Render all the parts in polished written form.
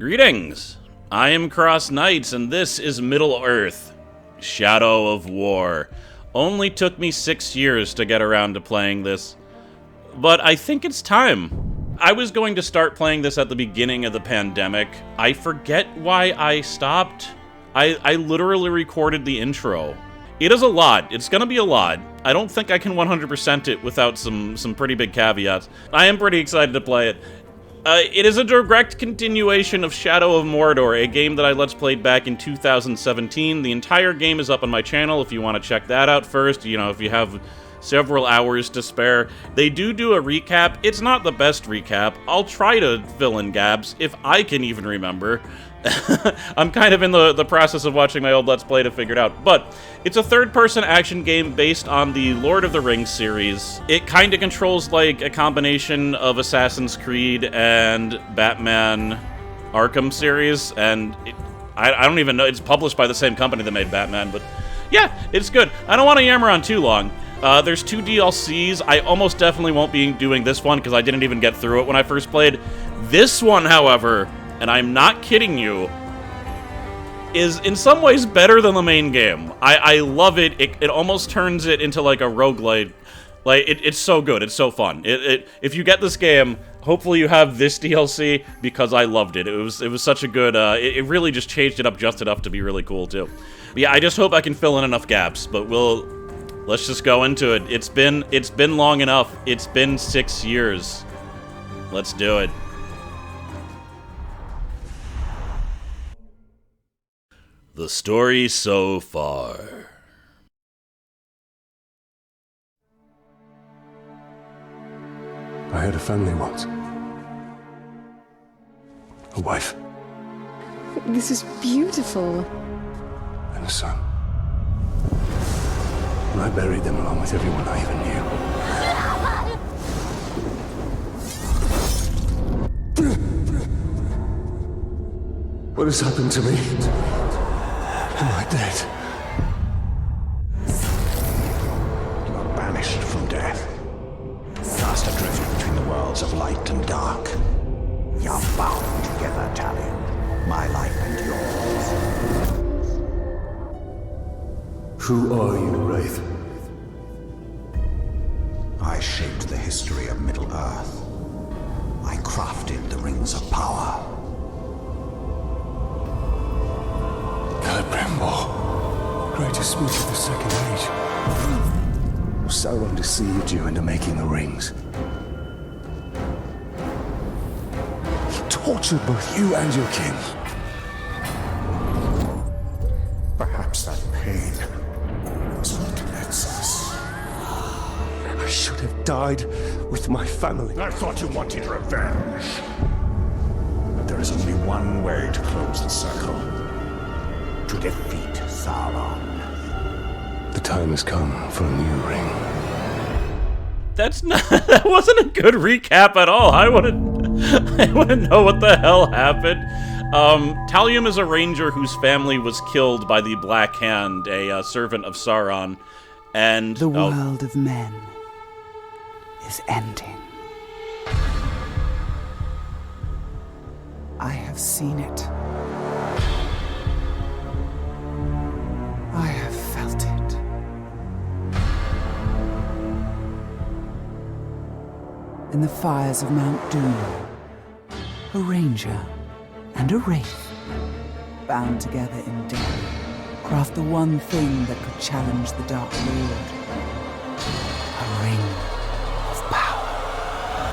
Greetings! I am CrossKnights, and this is Middle-earth, Shadow of War. Only took me 6 years to get around to playing this, but I think it's time. I was going to start playing this at the beginning of the pandemic. I forget why I stopped. I literally recorded the intro. It is a lot. It's gonna be a lot. I don't think I can 100% it without some pretty big caveats. I am pretty excited to play it. It is a direct continuation of Shadow of Mordor, a game that I Let's Played back in 2017. The entire game is up on my channel if you want to check that out first, you know, if you have several hours to spare. They do a recap. It's not the best recap. I'll try to fill in gaps, if I can even remember. I'm kind of in the process of watching my old Let's Play to figure it out, but it's a third-person action game based on the Lord of the Rings series. It kind of controls like a combination of Assassin's Creed and Batman Arkham series, and I don't even know, it's published by the same company that made Batman, but yeah, it's good. I don't want to yammer on too long. There's 2 DLCs. I almost definitely won't be doing this one because I didn't even get through it when I first played. This one, however, and I'm not kidding you, is in some ways better than the main game. I love it. It almost turns it into like a roguelite. Like, it's so good. It's so fun. If you get this game, hopefully you have this DLC, because I loved it. It was such a good, it really just changed it up just enough to be really cool, too. But yeah, I just hope I can fill in enough gaps, but let's just go into it. It's been long enough. It's been 6 years. Let's do it. The story so far. I had a family once. A wife. This is beautiful. And a son. And I buried them along with everyone I even knew. What has happened to me? Am I dead? You are banished from death. Cast adrift between the worlds of light and dark. We are bound together, Talion. My life and yours. Who are you, Wraith? I shaped the history of Middle-earth. I crafted the Rings of Power. Celebrimbor, greatest speech of the Second Age. Sauron deceived you into making the rings. He tortured both you and your kin. Perhaps that pain is what connects us. I should have died with my family. I thought you wanted revenge. But there is only one way to close the circle. To defeat Sauron. The time has come for a new ring. That wasn't a good recap at all. I wouldn't know what the hell happened. Talion is a ranger whose family was killed by the Black Hand, a servant of Sauron, and the world of men is ending. I have seen it. I have felt it. In the fires of Mount Doom, a ranger and a wraith, bound together in death, craft the one thing that could challenge the Dark Lord. A ring of power.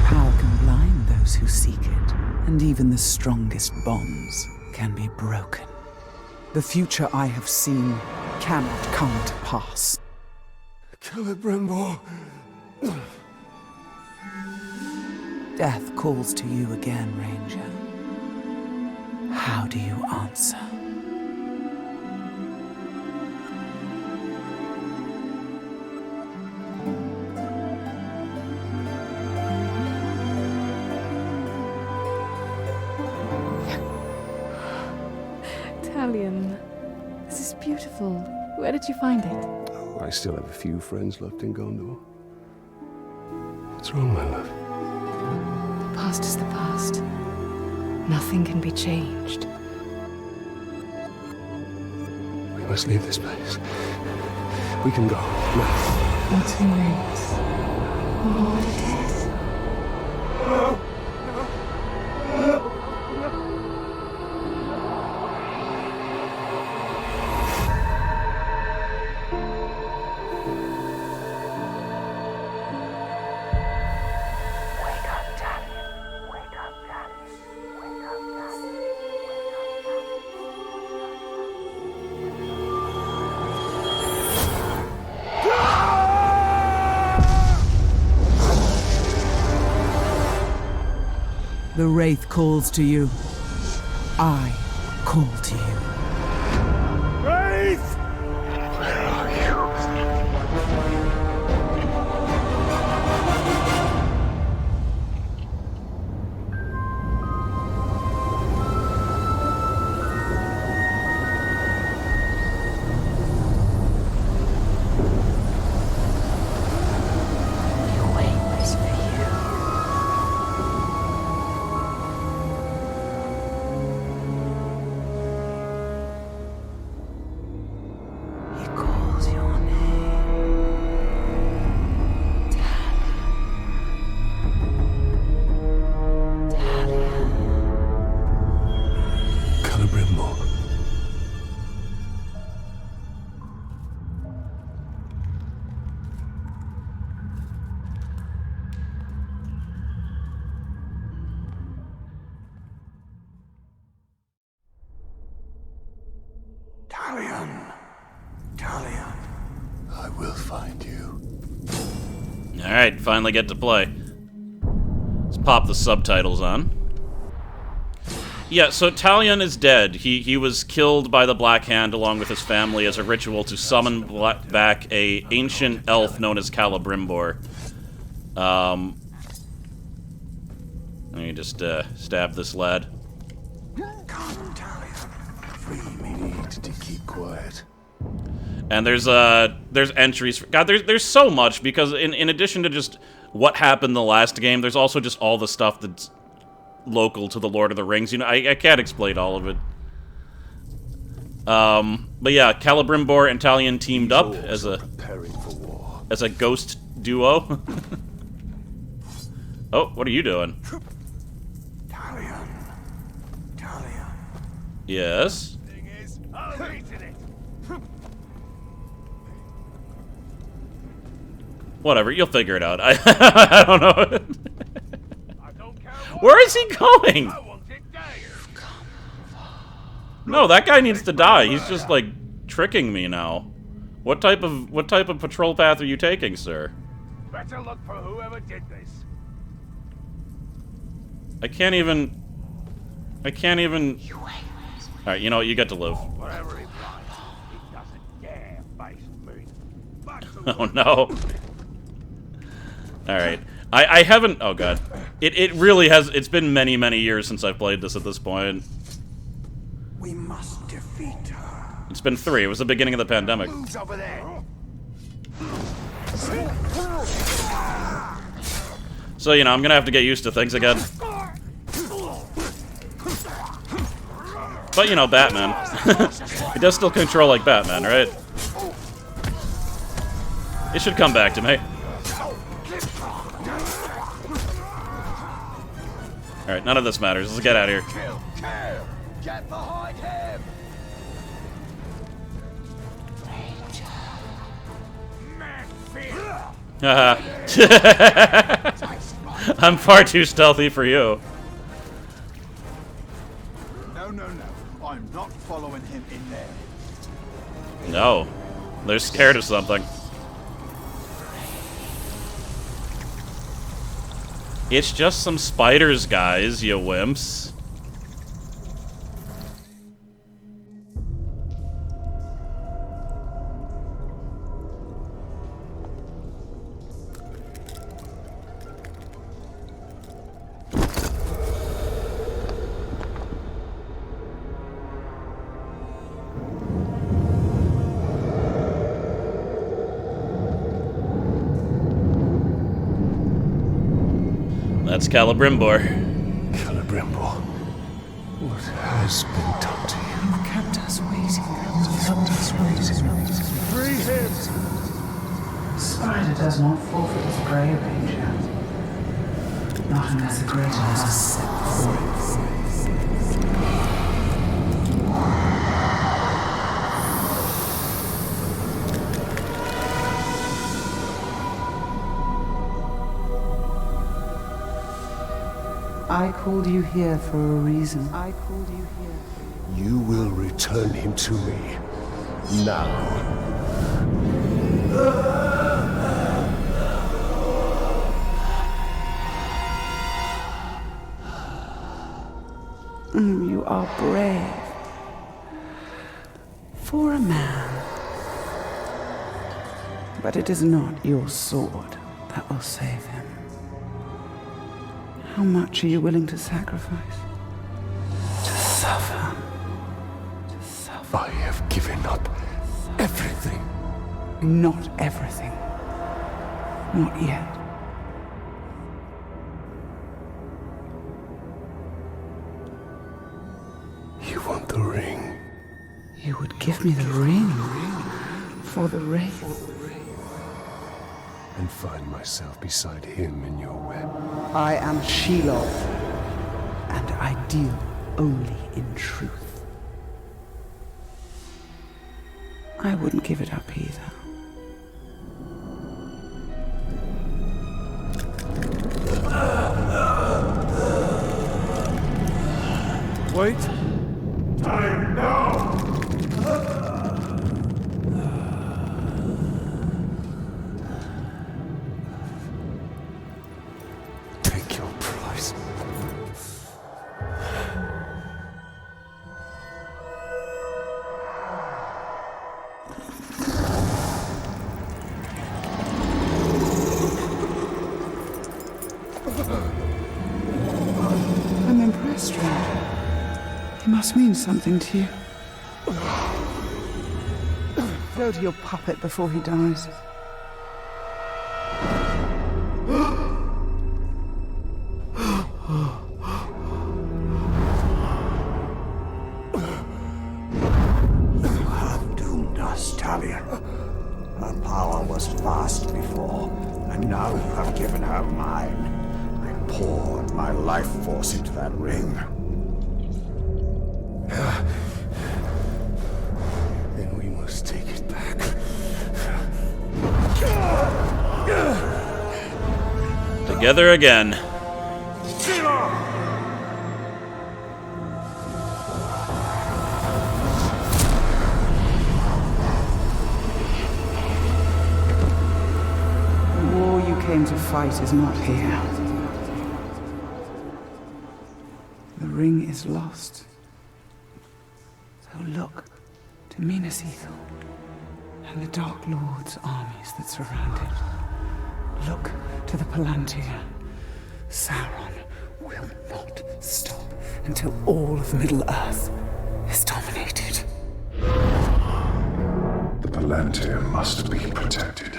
Power can blind those who seek it, and even the strongest bonds can be broken. The future I have seen cannot come to pass. Celebrimbor. Death calls to you again, Ranger. How do you answer? Talion, this is beautiful. Where did you find it? Oh, I still have a few friends left in Gondor. What's wrong, my love? The past is the past. Nothing can be changed. We must leave this place. We can go now. What remains? What it is? The Wraith calls to you. I call to you. Wraith! Where are you? Talion. I will find you. Alright, finally get to play. Let's pop the subtitles on. Yeah, so Talion is dead. He was killed by the Black Hand along with his family as a ritual to summon back a ancient elf known as Celebrimbor. Let me just stab this lad. Come, Talion. Free me. Need to keep quiet. And there's entries. God, there's so much, because in addition to just what happened the last game, there's also just all the stuff that's local to the Lord of the Rings. You know, I can't explain all of it. But yeah, Celebrimbor and Talion teamed up as a ghost duo. Oh, what are you doing? Talion. Yes. Thing is, I'll eat it. Whatever, you'll figure it out. I don't know. I don't care what. Where is he going? I want it there. No, that guy needs to die. He's just like tricking me now. What type of patrol path are you taking, sir? Better look for whoever did this. I can't even. Alright, you know what? You get to live. Whatever he wants, he doesn't dare face me. Oh no. Alright. I haven't. Oh god. It really has. It's been many, many years since I've played this at this point. We must defeat her. It's been 3. It was the beginning of the pandemic. Who's over there? So, you know, I'm gonna have to get used to things again. But, you know, Batman. He does still control like Batman, right? It should come back to me. Alright, none of this matters. Let's get out of here. Kill! Get behind him! Haha. I'm far too stealthy for you. No. I'm not following him in there. No. They're scared of something. It's just some spiders, guys, you wimps. That's Celebrimbor. Celebrimbor. What has been done to you? You've kept us waiting. Free him! Spider does not forfeit his prey, Ranger. Not unless a greater has set before it. I called you here for a reason. You will return him to me. Now. You are brave. For a man. But it is not your sword that will save him. How much are you willing to sacrifice? To suffer. I have given up everything. Not everything. Not yet. You want the ring? You would give me the ring for the Wraith. And find myself beside him in your web. I am Shelob, and I deal only in truth. I wouldn't give it up either. Wait! Time now! Take your prize. I'm impressed, Ranger. He must mean something to you. Go to your puppet before he dies. You have doomed us, Talion. Her power was vast before, and now you have given her mine. I poured my life force into that ring. Then we must take it back. Together again. The war you came to fight is not here. The ring is lost. So look to Minas Ithil and the Dark Lord's armies that surround it. Look to the Palantir. Sauron will not stop until all of Middle-earth is dominated. The Palantir must be protected.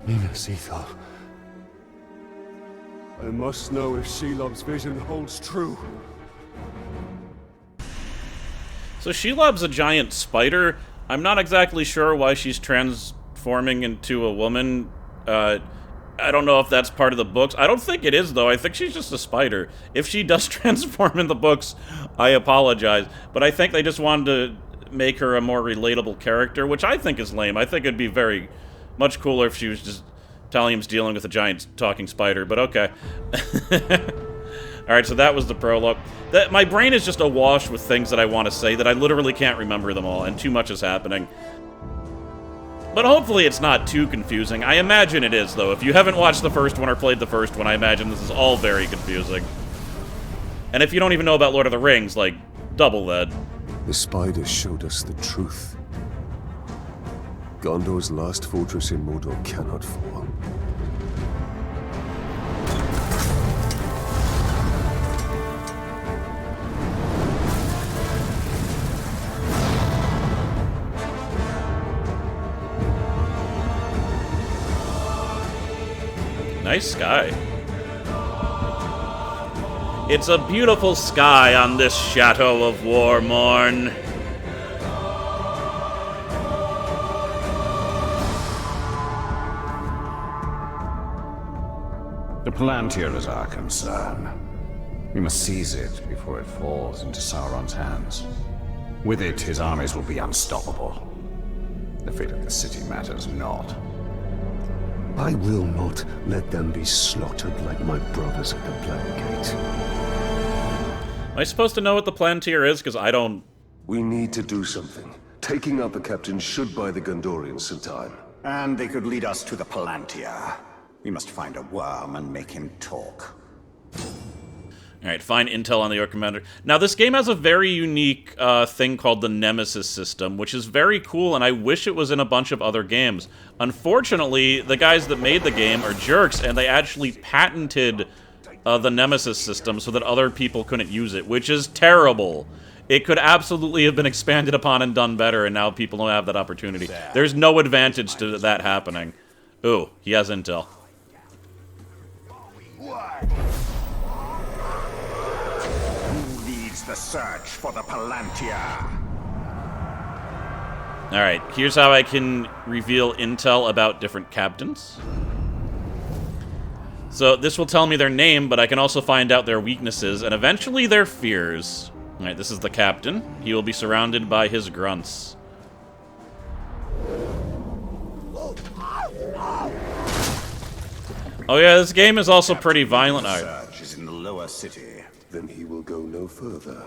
Minas Ithil. I must know if Shelob's vision holds true. So Shelob's a giant spider. I'm not exactly sure why she's transforming into a woman. I don't know if that's part of the books. I don't think it is, though. I think she's just a spider. If she does transform in the books, I apologize. But I think they just wanted to make her a more relatable character, which I think is lame. I think it'd be very much cooler if she was just Talium's dealing with a giant talking spider, but okay. Alright, so that was the prologue. My brain is just awash with things that I want to say that I literally can't remember them all, and too much is happening. But hopefully it's not too confusing. I imagine it is, though. If you haven't watched the first one or played the first one, I imagine this is all very confusing. And if you don't even know about Lord of the Rings, like, double that. The spider showed us the truth. Gondor's last fortress in Mordor cannot fall. Nice sky. It's a beautiful sky on this Shadow of War morn. The Palantir is our concern. We must seize it before it falls into Sauron's hands. With it, his armies will be unstoppable. The fate of the city matters not. I will not let them be slaughtered like my brothers at the Black Gate. Am I supposed to know what the Palantir is? Because I don't... We need to do something. Taking out the captain should buy the Gondorians some time. And they could lead us to the Palantir. We must find a worm and make him talk. Alright, find intel on the Orc Commander. Now, this game has a very unique thing called the Nemesis system, which is very cool, and I wish it was in a bunch of other games. Unfortunately, the guys that made the game are jerks, and they actually patented the Nemesis system so that other people couldn't use it, which is terrible. It could absolutely have been expanded upon and done better, and now people don't have that opportunity. There's no advantage to that happening. Ooh, he has intel. The search for the Palantir. Alright, here's how I can reveal intel about different captains. So this will tell me their name, but I can also find out their weaknesses and eventually their fears. Alright, this is the captain. He will be surrounded by his grunts. Oh yeah, this game is also pretty violent. Search is in the lower city. Then he will go no further.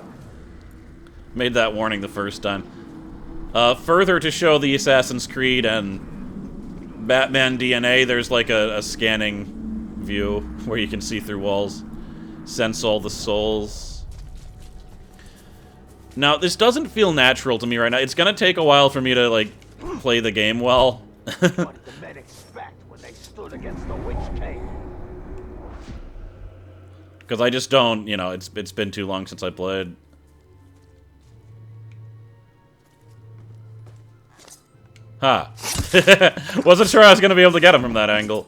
Made that warning the first time. Further to show the Assassin's Creed and Batman DNA, there's like a scanning view where you can see through walls. Sense all the souls. Now, this doesn't feel natural to me right now. It's gonna take a while for me to, like, play the game well. What did the men expect when they stood against the Witch King? Because I just don't, you know, it's been too long since I played. Huh. Wasn't sure I was going to be able to get him from that angle.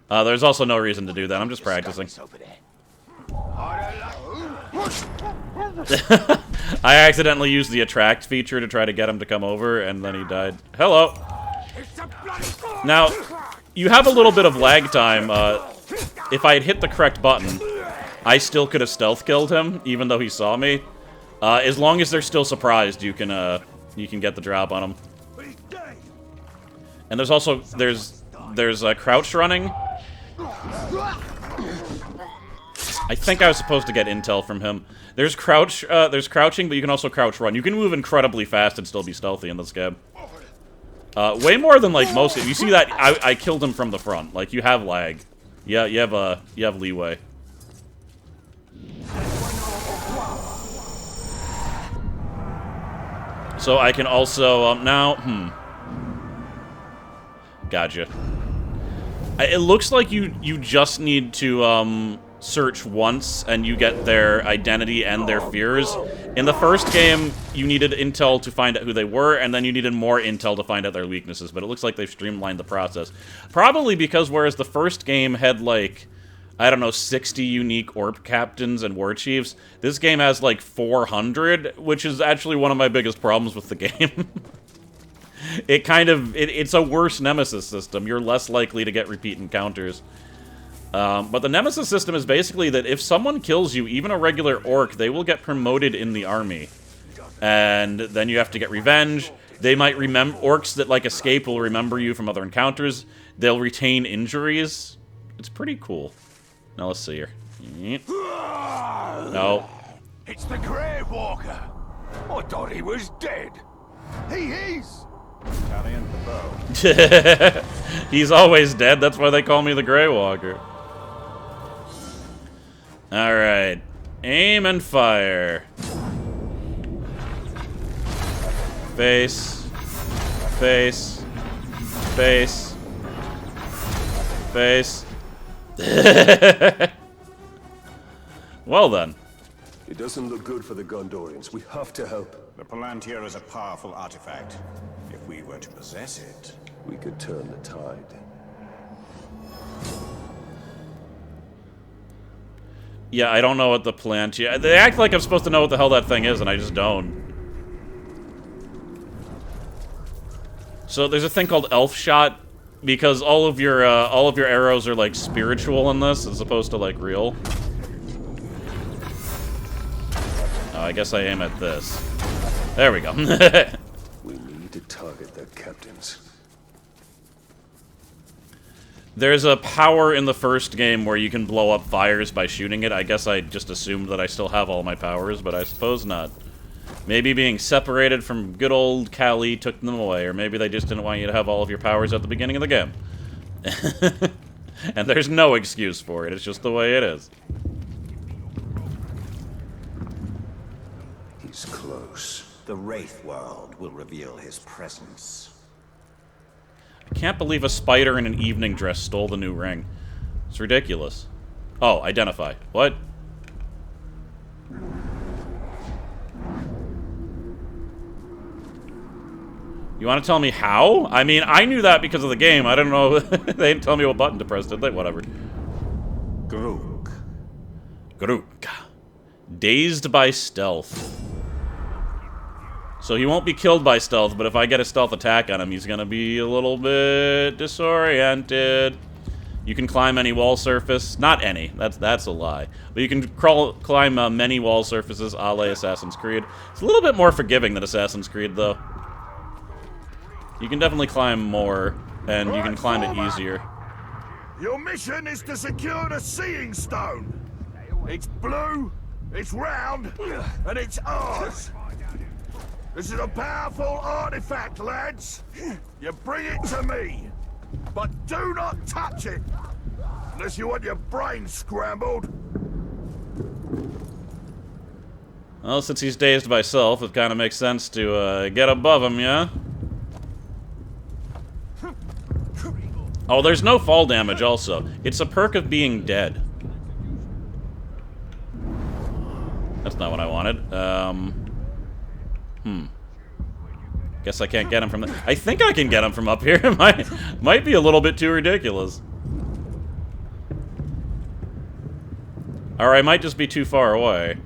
There's also no reason to do that. I'm just practicing. I accidentally used the attract feature to try to get him to come over, and then he died. Hello. Now, you have a little bit of lag time. If I had hit the correct button, I still could have stealth killed him, even though he saw me. As long as they're still surprised, you can get the drop on him. And there's also there's crouch running. I think I was supposed to get intel from him. There's crouching, but you can also crouch run. You can move incredibly fast and still be stealthy in this game. Way more than like most. You see that I killed him from the front. Like you have lag. Yeah, you have leeway. So I can also now gotcha. It looks like you just need to search once and you get their identity and their fears. In the first game, you needed intel to find out who they were, and then you needed more intel to find out their weaknesses, but it looks like they've streamlined the process. Probably because whereas the first game had, like, I don't know, 60 unique orc captains and war chiefs, this game has, like, 400, which is actually one of my biggest problems with the game. It's a worse Nemesis system. You're less likely to get repeat encounters. But the Nemesis system is basically that if someone kills you, even a regular orc, they will get promoted in the army. And then you have to get revenge. They might remember... Orcs that, like, escape will remember you from other encounters. They'll retain injuries. It's pretty cool. Now, let's see here. No. It's the Grey Walker. I thought he was dead. He is! Italian the bow. He's always dead. That's why they call me the Grey Walker. Alright. Aim and fire. Face. Face. Face. Face. Well then. It doesn't look good for the Gondorians. We have to help. The Palantir is a powerful artifact. If we were to possess it... We could turn the tide. Yeah, I don't know what the plant... Yeah, they act like I'm supposed to know what the hell that thing is, and I just don't. So there's a thing called Elf Shot, because all of your arrows are, like, spiritual in this, as opposed to, like, real. Oh, I guess I aim at this. There we go. We need to target their captains. There's a power in the first game where you can blow up fires by shooting it. I guess I just assumed that I still have all my powers, but I suppose not. Maybe being separated from good old Callie took them away, or maybe they just didn't want you to have all of your powers at the beginning of the game. And there's no excuse for it, it's just the way it is. He's close. The Wraith world will reveal his presence. I can't believe a spider in an evening dress stole the new ring. It's ridiculous. Oh, identify. What? You want to tell me how? I mean, I knew that because of the game. I don't know. They didn't tell me what button to press, did they? Whatever. Grook. Grook. Dazed by stealth. So he won't be killed by stealth, but if I get a stealth attack on him, he's gonna be a little bit disoriented. You can climb any wall surface. Not any. That's a lie. But you can climb many wall surfaces, a la Assassin's Creed. It's a little bit more forgiving than Assassin's Creed, though. You can definitely climb more, and you can climb it easier. Your mission is to secure the Seeing Stone. It's blue, it's round, and it's ours. This is a powerful artifact, lads. You bring it to me, but do not touch it, unless you want your brain scrambled. Well, since he's dazed by stealth, it kind of makes sense to get above him, yeah? Oh, there's no fall damage also. It's a perk of being dead. That's not what I wanted. Guess I can't get him from the... I think I can get him from up here. It might be a little bit too ridiculous. Or I might just be too far away.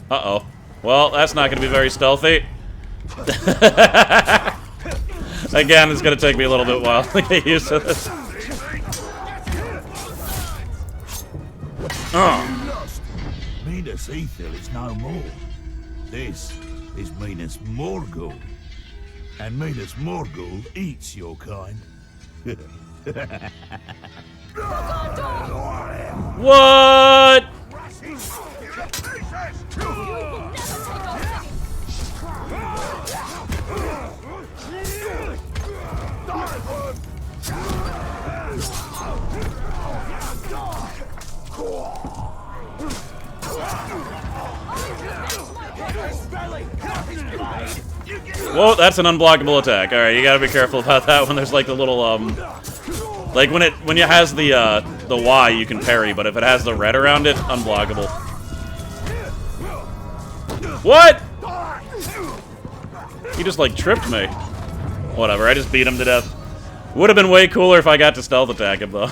Uh-oh. Well, that's not going to be very stealthy. Again, it's going to take me a little bit while to get used to this. Minas Ithil is no more. This is Minas Morgul. And Minas Morgul eats your kind. What? Whoa, that's an unblockable attack. Alright, you gotta be careful about that when there's like the little, like when it has the Y, you can parry, but if it has the red around it, unblockable. What? He just like tripped me. Whatever, I just beat him to death. Would have been way cooler if I got to stealth attack him, though.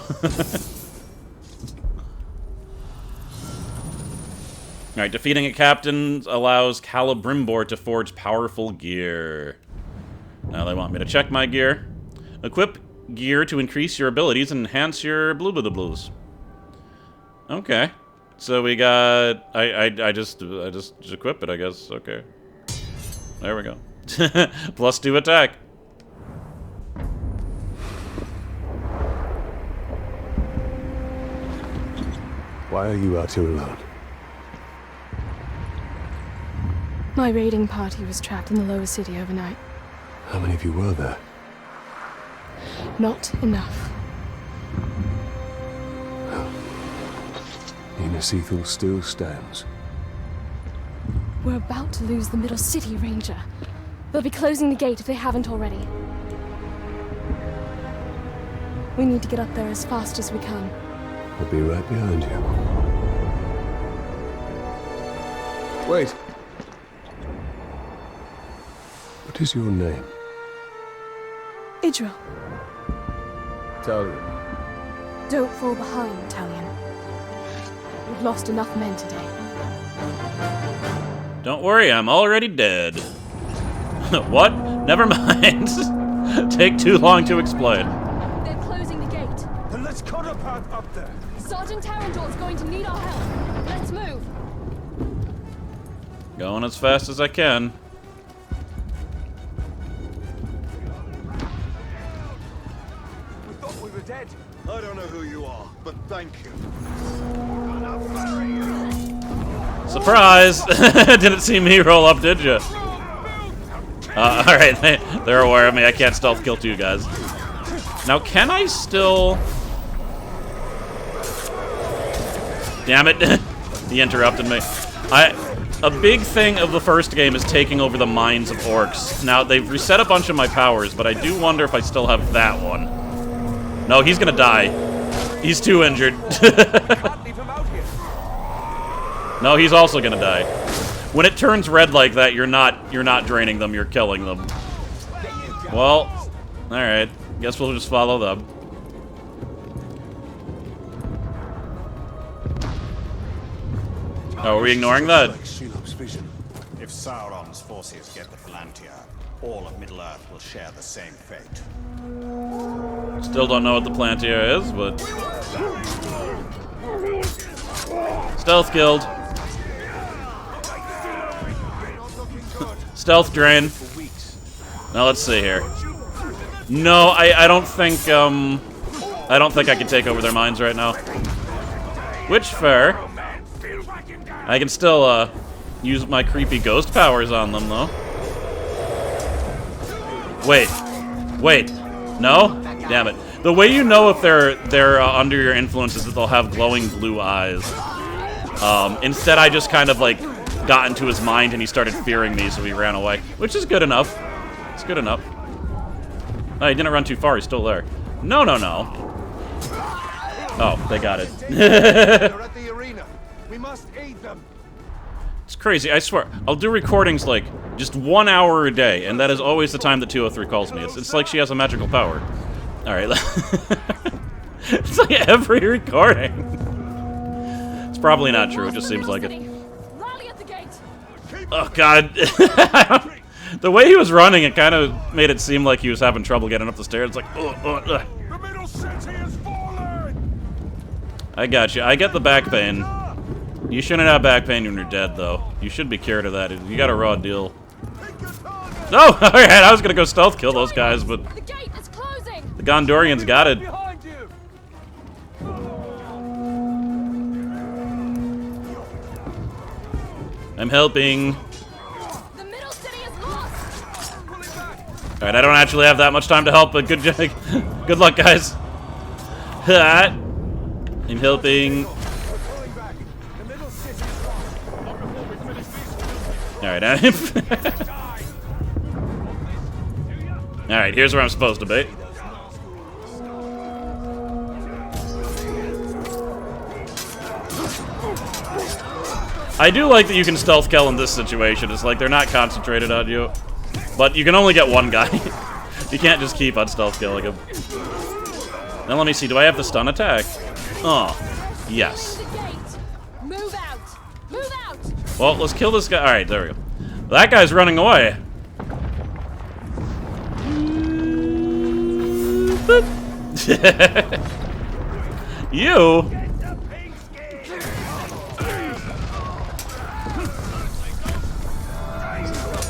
Alright, defeating a captain allows Celebrimbor to forge powerful gear. Now they want me to check my gear. Equip gear to increase your abilities and enhance your blues. Okay. So we got... I just equip it, I guess. Okay. There we go. +2 attack. Why are you out here alone? My raiding party was trapped in the lower city overnight. How many of you were there? Not enough. Minas Ithil still stands. We're about to lose the middle city, Ranger. They'll be closing the gate if they haven't already. We need to get up there as fast as we can. I'll be right behind you. Wait! What is your name? Idril. Talia. Don't fall behind, Talion. We've lost enough men today. Don't worry, I'm already dead. What? Never mind. Take too long to explain. They're closing the gate. Then let's cut a path up there. Sergeant Tarandor's going to need our help. Let's move. Going as fast as I can. We thought we were dead. I don't know who you are, but thank you. Surprise! Didn't see me roll up, did you? Alright, they're aware of me. I can't stealth kill two guys. Now, can I still... Damn it. He interrupted me. A big thing of the first game is taking over the minds of orcs. Now, they've reset a bunch of my powers, but I do wonder if I still have that one. No, he's gonna die. He's too injured. No, he's also gonna die. When it turns red like that, you're not draining them, you're killing them. Well, alright. Guess we'll just follow them. Oh, are we ignoring that? If Sauron's forces get the Palantir, all of Middle-earth will share the same fate. Still don't know what the Palantir is, but... Stealth killed. Stealth drain. Now let's see here. No, I don't think I can take over their minds right now. Which, fair. I can still use my creepy ghost powers on them, though. Wait. No? Damn it. The way you know if they're under your influence is that they'll have glowing blue eyes. Instead, I just kind of, like, got into his mind and he started fearing me, so he ran away. Which is good enough. It's good enough. Oh, he didn't run too far. He's still there. No. Oh, they got it. They're at the arena. We must aid them. It's crazy, I swear. I'll do recordings like just 1 hour a day, and that is always the time that 203 calls me. It's like she has a magical power. Alright. It's like every recording. It's probably not true, it just seems like it. Oh god. The way he was running, it kind of made it seem like he was having trouble getting up the stairs. It's like, The middle city has fallen! I got you. I get the back pain. You shouldn't have back pain when you're dead, though. You should be cured of that. You got a raw deal. No! Alright, I was gonna go stealth kill those guys, but... The gate is closing! The Gondorians got it. I'm helping. The middle city is lost! Alright, I don't actually have that much time to help, but good good luck, guys. I'm helping. Alright, Alright, here's where I'm supposed to be. I do like that you can stealth kill in this situation. It's like they're not concentrated on you. But you can only get one guy. You can't just keep on stealth killing him. Now let me see, do I have the stun attack? Oh, yes. Move out! Move out! Well, let's kill this guy. Alright, there we go. That guy's running away. You?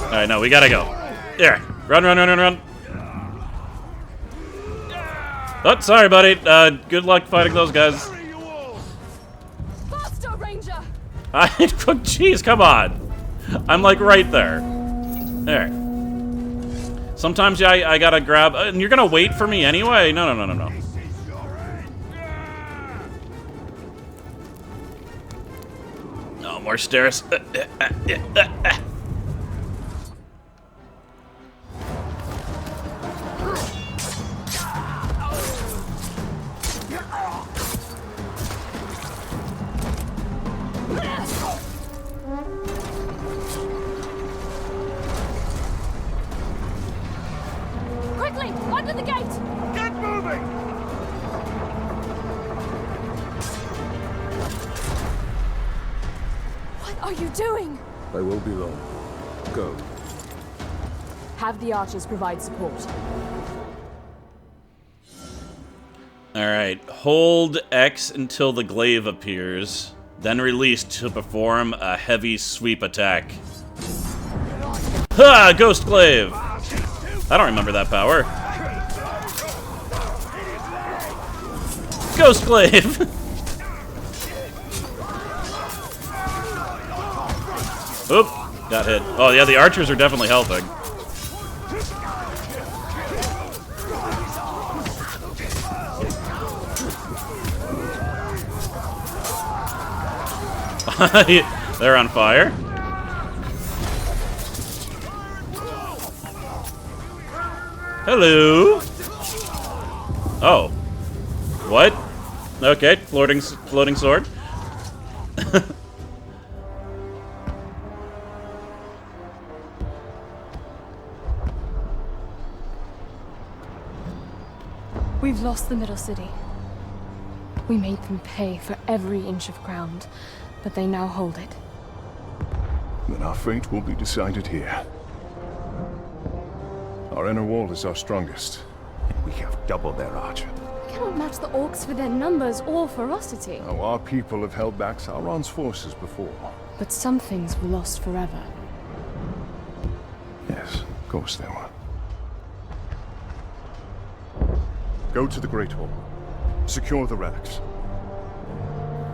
Alright, no, we gotta go. There. Run. Oh, sorry, buddy. Good luck fighting those guys. Faster, Ranger! Jeez, come on. I'm like right there. There. Sometimes I gotta grab... and you're gonna wait for me anyway? No. No more stairs. Quickly, under the gate! Get moving! are you doing? I won't be long. Go. Have the archers provide support. Alright, hold X until the glaive appears, then release to perform a heavy sweep attack. Ha! Ghost Glaive! I don't remember that power. Ghost Glaive! Oop! Got hit. Oh yeah, the archers are definitely helping. They're on fire. Hello. Oh. What? Okay, floating sword. We've lost the Middle City. We made them pay for every inch of ground, but they now hold it. Then our fate will be decided here. Our inner wall is our strongest. We have double their archer. We cannot match the orcs for their numbers or ferocity. Now, our people have held back Sauron's forces before. But some things were lost forever. Yes, of course they were. Go to the Great Hall. Secure the relics.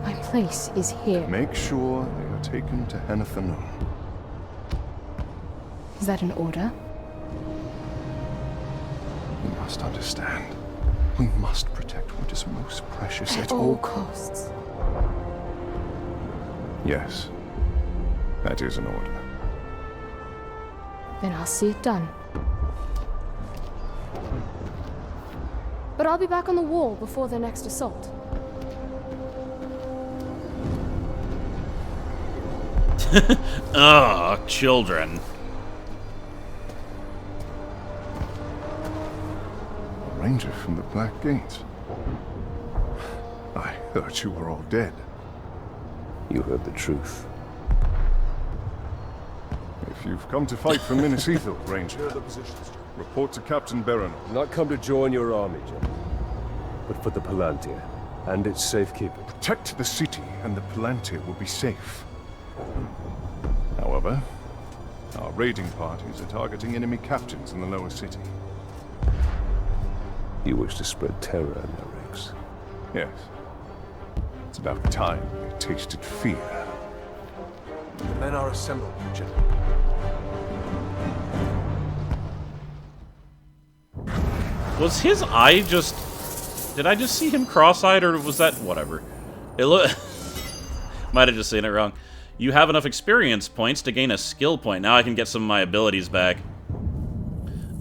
My place is here. Make sure they are taken to Henathanon. Is that an order? You must understand. We must protect what is most precious At all costs. Yes. That is an order. Then I'll see it done. But I'll be back on the wall before their next assault. Ugh, children. A ranger from the Black Gate. I thought you were all dead. You heard the truth. If you've come to fight for Minas Ithil, Ranger, report to Captain Baron. Not come to join your army, gentlemen, but for the Palantir and its safekeeping. Protect the city, and the Palantir will be safe. However, our raiding parties are targeting enemy captains in the lower city. You wish to spread terror in their ranks? Yes. It's about time they tasted fear. The men are assembled, gentlemen. Was his eye just... Did I just see him cross-eyed, or was that... Whatever. It might have just seen it wrong. You have enough experience points to gain a skill point. Now I can get some of my abilities back.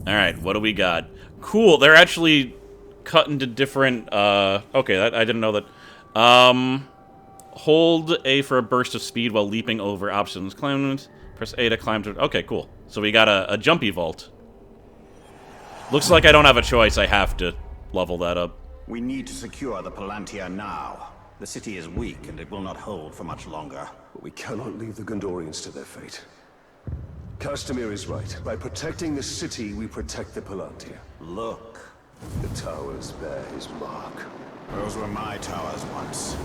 Alright, what do we got? Cool, they're actually cut into different... Okay, I didn't know that. Hold A for a burst of speed while leaping over options. Press A to climb to... Okay, cool. So we got a jumpy vault. Looks like I don't have a choice. I have to level that up. We need to secure the Palantir now. The city is weak and it will not hold for much longer. But we cannot leave the Gondorians to their fate. Castamir is right. By protecting the city, we protect the Palantir. Look. The towers bear his mark. Those were my towers once.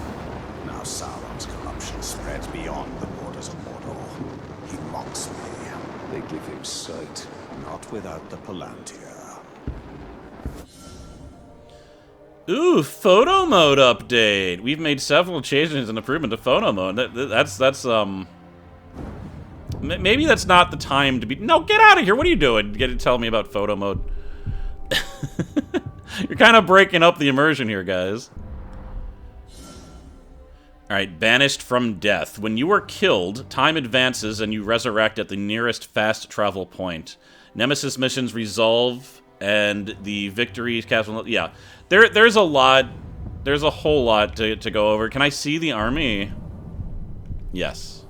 Now Sauron's corruption spreads beyond the borders of Mordor. He mocks me. They give him sight. Not without the Palantir. Ooh, photo mode update. We've made several changes and improvement to photo mode. Maybe that's not the time to be... No, get out of here. What are you doing? Get to tell me about photo mode. You're kind of breaking up the immersion here, guys. Alright, banished from death. When you are killed, time advances and you resurrect at the nearest fast travel point. Nemesis missions resolve and the victory castle... Yeah, there's a lot... There's a whole lot to go over. Can I see the army? Yes.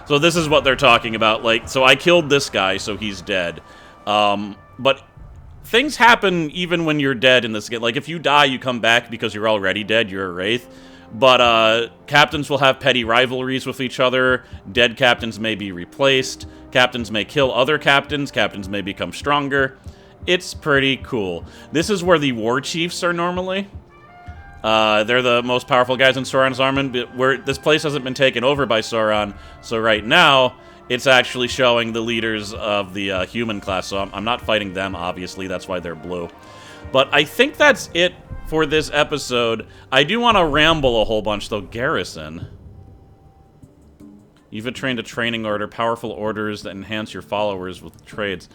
So this is what they're talking about. Like, so I killed this guy, so he's dead. But things happen even when you're dead in this game. Like, if you die, you come back because you're already dead. You're a wraith. But captains will have petty rivalries with each other. Dead captains may be replaced. Captains may kill other captains. Captains may become stronger. It's pretty cool. This is where the war chiefs are normally. They're the most powerful guys in Sauron's army, but where this place hasn't been taken over by Sauron, so right now, it's actually showing the leaders of the human class, so I'm not fighting them, obviously, that's why they're blue. But I think that's it for this episode. I do want to ramble a whole bunch, though. Garrison. You've trained a training order, powerful orders that enhance your followers with trades.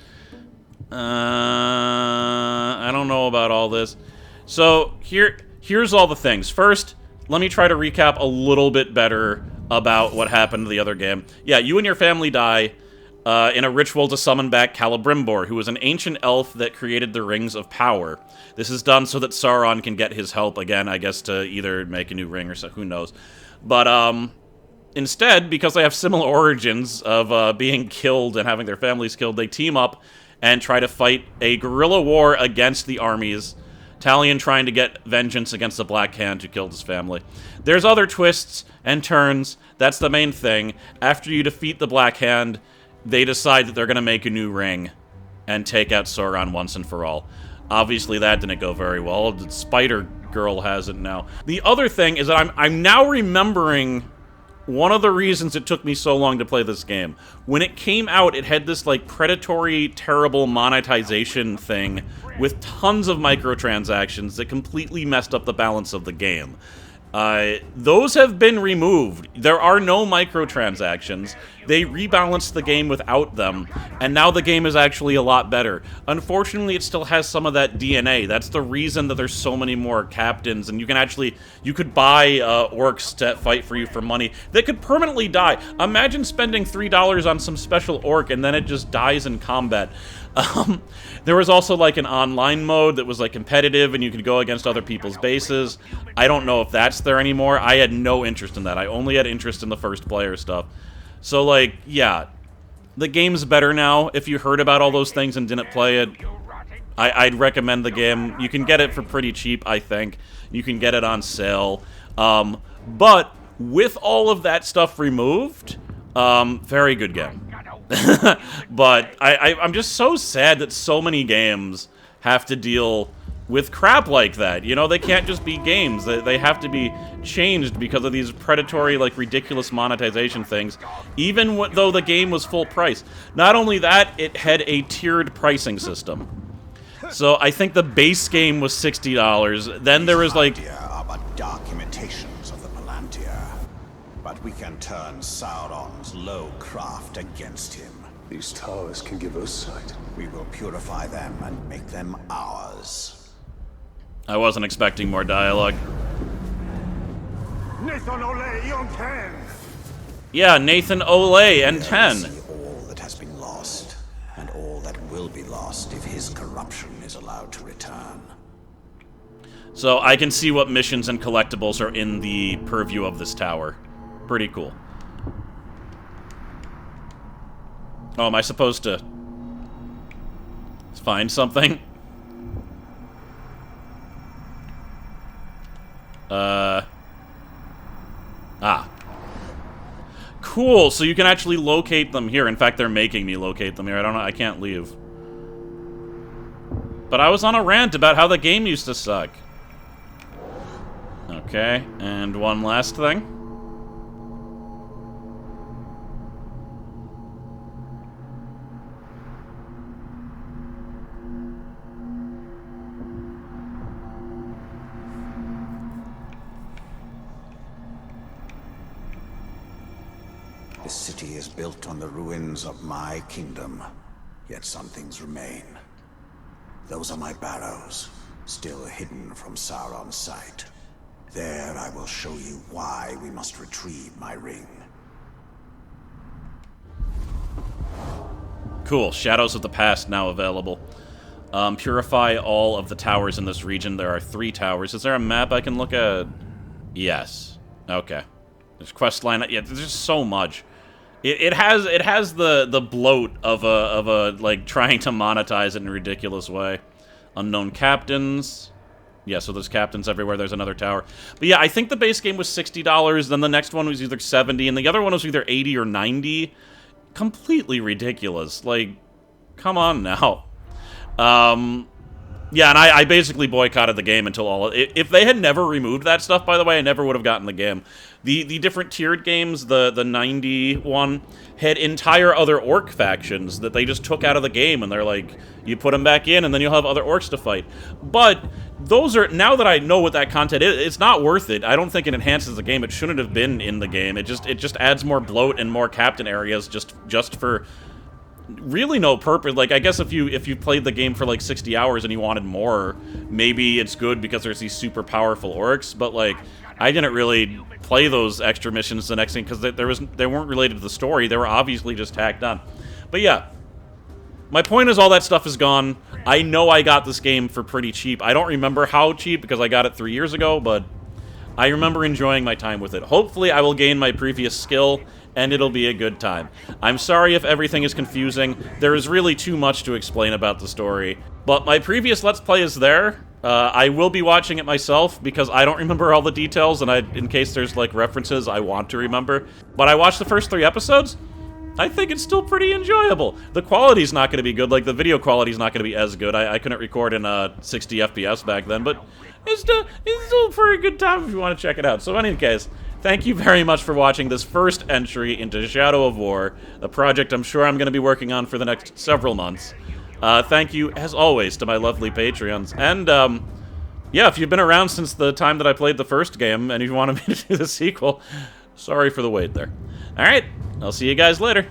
I don't know about all this. So, here's all the things. First, let me try to recap a little bit better about what happened to the other game. Yeah, you and your family die in a ritual to summon back Celebrimbor, who was an ancient elf that created the Rings of Power. This is done so that Sauron can get his help again, I guess, to either make a new ring or so, who knows. But, instead, because they have similar origins of being killed and having their families killed, they team up and try to fight a guerrilla war against the armies. Talion trying to get vengeance against the Black Hand who killed his family. There's other twists and turns. That's the main thing. After you defeat the Black Hand, they decide that they're going to make a new ring and take out Sauron once and for all. Obviously, that didn't go very well. The Spider Girl has it now. The other thing is that I'm now remembering one of the reasons it took me so long to play this game. When it came out, it had this, like, predatory, terrible monetization thing with tons of microtransactions that completely messed up the balance of the game. Those have been removed. There are no microtransactions. They rebalanced the game without them, and now the game is actually a lot better. Unfortunately, it still has some of that DNA. That's the reason that there's so many more captains, and you could buy orcs to fight for you for money. They could permanently die. Imagine spending $3 on some special orc, and then it just dies in combat. There was also, like, an online mode that was, like, competitive, and you could go against other people's bases. I don't know if that's there anymore. I had no interest in that. I only had interest in the first-player stuff. So, like, yeah, the game's better now. If you heard about all those things and didn't play it, I'd recommend the game. You can get it for pretty cheap, I think. You can get it on sale. But with all of that stuff removed, very good game. But I'm just so sad that so many games have to deal with crap like that. You know, they can't just be games. They have to be changed because of these predatory, like, ridiculous monetization things, even though the game was full price. Not only that, it had a tiered pricing system. So I think the base game was $60. Then there was, like... are but dark imitations of the Palantir. But we can turn Sauron's low craft against him. These towers can give us sight. We will purify them and make them ours. I wasn't expecting more dialogue. Nathan Ole on 10. Yeah, Nathan Ole and 10. See all that has been lost, and all that will be lost if his corruption is allowed to return. So I can see what missions and collectibles are in the purview of this tower. Pretty cool. Oh, am I supposed to find something? Cool, so you can actually locate them here. In fact, they're making me locate them here. I don't know, I can't leave. But I was on a rant about how the game used to suck. Okay, and one last thing. This city is built on the ruins of my kingdom, yet some things remain. Those are my barrows, still hidden from Sauron's sight. There I will show you why we must retrieve my ring. Cool, Shadows of the Past now available. Purify all of the towers in this region. There are 3 towers. Is there a map I can look at? Yes. Okay. There's quest line. Yeah, there's just so much. It has the bloat of a like trying to monetize it in a ridiculous way. Unknown captains. Yeah, so there's captains everywhere. There's another tower. But yeah, I think the base game was $60. Then the next one was either 70, and the other one was either 80 or 90. Completely ridiculous. Like, come on now. Yeah, and I basically boycotted the game until all... If they had never removed that stuff, by the way, I never would have gotten the game. The different tiered games, the 90 one, had entire other orc factions that they just took out of the game, and they're like, you put them back in, and then you'll have other orcs to fight. But those are... Now that I know what that content is, it's not worth it. I don't think it enhances the game. It shouldn't have been in the game. It just adds more bloat and more captain areas just for... really no purpose. Like, I guess if you played the game for like 60 hours and you wanted more, maybe it's good because there's these super powerful orcs, but like, I didn't really play those extra missions the next thing because they weren't related to the story. They were obviously just tacked on. But yeah, my point is all that stuff is gone. I know I got this game for pretty cheap. I don't remember how cheap because I got it 3 years ago, but I remember enjoying my time with it. Hopefully I will gain my previous skill and it'll be a good time. I'm sorry if everything is confusing. There is really too much to explain about the story. But my previous Let's Play is there. I will be watching it myself because I don't remember all the details, and in case there's like references I want to remember. But I watched the first 3 episodes. I think it's still pretty enjoyable. The quality's not going to be good. Like, the video quality's not going to be as good. I couldn't record in 60 FPS back then, but it's still a pretty good time if you want to check it out. So in any case, thank you very much for watching this first entry into Shadow of War, a project I'm sure I'm going to be working on for the next several months. Thank you, as always, to my lovely Patreons. And, yeah, if you've been around since the time that I played the first game, and you wanted me to do the sequel, sorry for the wait there. Alright, I'll see you guys later.